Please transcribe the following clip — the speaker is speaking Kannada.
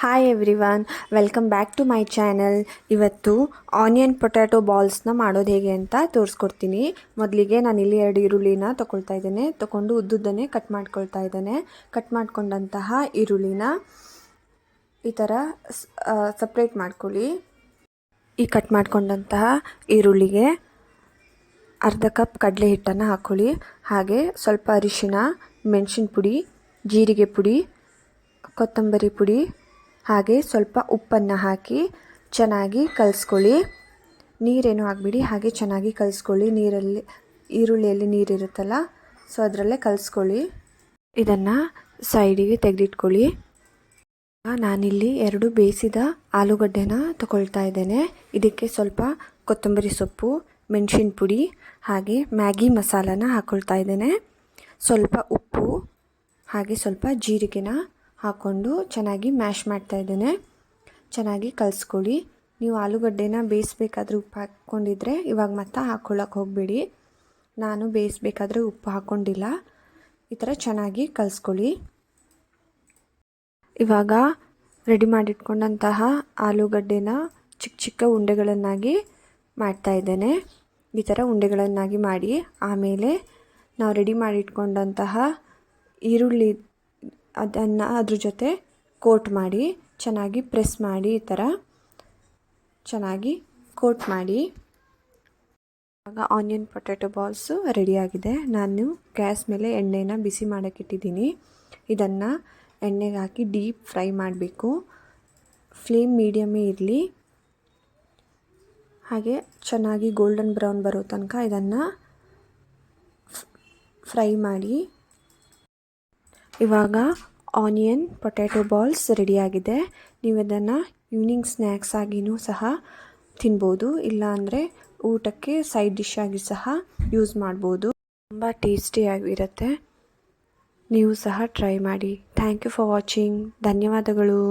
Hi everyone, welcome back to my channel. ಇವತ್ತು ಆನಿಯನ್ ಪೊಟ್ಯಾಟೊ ಬಾಲ್ಸ್ನ ಮಾಡೋದು ಹೇಗೆ ಅಂತ ತೋರಿಸ್ಕೊಡ್ತೀನಿ. ಮೊದಲಿಗೆ ನಾನಿಲ್ಲಿ 2 ಈರುಳ್ಳಿನ ತೊಗೊಳ್ತಾ ಇದ್ದೇನೆ. ತೊಗೊಂಡು ಉದ್ದುದ್ದನ್ನೇ ಕಟ್ ಮಾಡ್ಕೊಳ್ತಾ ಇದ್ದೇನೆ. ಕಟ್ ಮಾಡ್ಕೊಂಡಂತಹ ಈರುಳ್ಳಿನ ಈ ಥರ ಸಪ್ರೇಟ್ ಮಾಡ್ಕೊಳ್ಳಿ. ಈ ಕಟ್ ಮಾಡ್ಕೊಂಡಂತಹ ಈರುಳ್ಳಿಗೆ ಅರ್ಧ ಕಪ್ ಕಡಲೆ ಹಿಟ್ಟನ್ನು ಹಾಕ್ಕೊಳ್ಳಿ. ಹಾಗೆ ಸ್ವಲ್ಪ ಅರಿಶಿನ, ಮೆಣಸಿನ ಪುಡಿ, ಜೀರಿಗೆ ಪುಡಿ, ಕೊತ್ತಂಬರಿ ಪುಡಿ, ಹಾಗೆ ಸ್ವಲ್ಪ ಉಪ್ಪನ್ನು ಹಾಕಿ ಚೆನ್ನಾಗಿ ಕಲಿಸ್ಕೊಳ್ಳಿ. ನೀರೇನು ಹಾಕಬೇಡಿ, ಹಾಗೆ ಚೆನ್ನಾಗಿ ಕಲಿಸ್ಕೊಳ್ಳಿ. ಈರುಳ್ಳಿಯಲ್ಲಿ ನೀರಿರುತ್ತಲ್ಲ, ಸೊ ಅದರಲ್ಲೇ ಕಲಿಸ್ಕೊಳ್ಳಿ. ಇದನ್ನು ಸೈಡಿಗೆ ತೆಗೆದಿಟ್ಕೊಳ್ಳಿ. ನಾನಿಲ್ಲಿ 2 ಬೇಯಿಸಿದ ಆಲೂಗಡ್ಡೆನ ತಗೊಳ್ತಾ ಇದ್ದೇನೆ. ಇದಕ್ಕೆ ಸ್ವಲ್ಪ ಕೊತ್ತಂಬರಿ ಸೊಪ್ಪು, ಮೆಣಸಿನ ಪುಡಿ, ಹಾಗೆ ಮ್ಯಾಗಿ ಮಸಾಲಾನ ಹಾಕ್ಕೊಳ್ತಾ ಇದ್ದೇನೆ. ಸ್ವಲ್ಪ ಉಪ್ಪು, ಹಾಗೆ ಸ್ವಲ್ಪ ಜೀರಿಗೆನ ಹಾಕ್ಕೊಂಡು ಚೆನ್ನಾಗಿ ಮ್ಯಾಶ್ ಮಾಡ್ತಾ ಇದ್ದೇನೆ. ಚೆನ್ನಾಗಿ ಕಲಿಸ್ಕೊಳ್ಳಿ. ನೀವು ಆಲೂಗಡ್ಡೆನ ಬೇಯಿಸ್ಬೇಕಾದ್ರೆ ಉಪ್ಪು ಹಾಕ್ಕೊಂಡಿದ್ರೆ ಇವಾಗ ಮತ್ತೆ ಹಾಕ್ಕೊಳ್ಳೋಕೆ ಹೋಗಬೇಡಿ. ನಾನು ಬೇಯಿಸ್ಬೇಕಾದ್ರೆ ಉಪ್ಪು ಹಾಕ್ಕೊಂಡಿಲ್ಲ. ಈ ಥರ ಚೆನ್ನಾಗಿ ಕಲಿಸ್ಕೊಳ್ಳಿ. ಇವಾಗ ರೆಡಿ ಮಾಡಿಟ್ಕೊಂಡಂತಹ ಆಲೂಗಡ್ಡೆನ ಚಿಕ್ಕ ಚಿಕ್ಕ ಉಂಡೆಗಳನ್ನಾಗಿ ಮಾಡ್ತಾ ಇದ್ದೇನೆ. ಈ ಥರ ಉಂಡೆಗಳನ್ನಾಗಿ ಮಾಡಿ ಆಮೇಲೆ ನಾವು ರೆಡಿ ಮಾಡಿಟ್ಕೊಂಡಂತಹ ಈರುಳ್ಳಿ ಅದನ್ನು ಅದ್ರ ಜೊತೆ ಕೋಟ್ ಮಾಡಿ ಚೆನ್ನಾಗಿ ಪ್ರೆಸ್ ಮಾಡಿ ಈ ಥರ ಚೆನ್ನಾಗಿ ಕೋಟ್ ಮಾಡಿ. ಇವಾಗ ಆನಿಯನ್ ಪೊಟ್ಯಾಟೊ ಬಾಲ್ಸು ರೆಡಿಯಾಗಿದೆ. ನಾನು ಗ್ಯಾಸ್ ಮೇಲೆ ಎಣ್ಣೆನ ಬಿಸಿ ಮಾಡೋಕ್ಕಿಟ್ಟಿದ್ದೀನಿ. ಇದನ್ನು ಎಣ್ಣೆಗೆ ಹಾಕಿ ಡೀಪ್ ಫ್ರೈ ಮಾಡಬೇಕು. ಫ್ಲೇಮ್ ಮೀಡಿಯಮೇ ಇರಲಿ. ಹಾಗೆ ಚೆನ್ನಾಗಿ ಗೋಲ್ಡನ್ ಬ್ರೌನ್ ಬರೋ ತನಕ ಇದನ್ನು ಫ್ರೈ ಮಾಡಿ. ಇವಾಗ ಆನಿಯನ್ ಪೊಟ್ಯಾಟೊ ಬಾಲ್ಸ್ ರೆಡಿಯಾಗಿದೆ. ನೀವು ಇದನ್ನು ಈವ್ನಿಂಗ್ ಸ್ನ್ಯಾಕ್ಸ್ ಆಗಿಯೂ ಸಹ ತಿನ್ಬೋದು, ಇಲ್ಲಾಂದರೆ ಊಟಕ್ಕೆ ಸೈಡ್ ಡಿಶ್ ಆಗಿ ಸಹ ಯೂಸ್ ಮಾಡ್ಬೋದು. ತುಂಬ ಟೇಸ್ಟಿಯಾಗಿರುತ್ತೆ. ನೀವು ಸಹ ಟ್ರೈ ಮಾಡಿ. Thank you for watching. ಧನ್ಯವಾದಗಳು.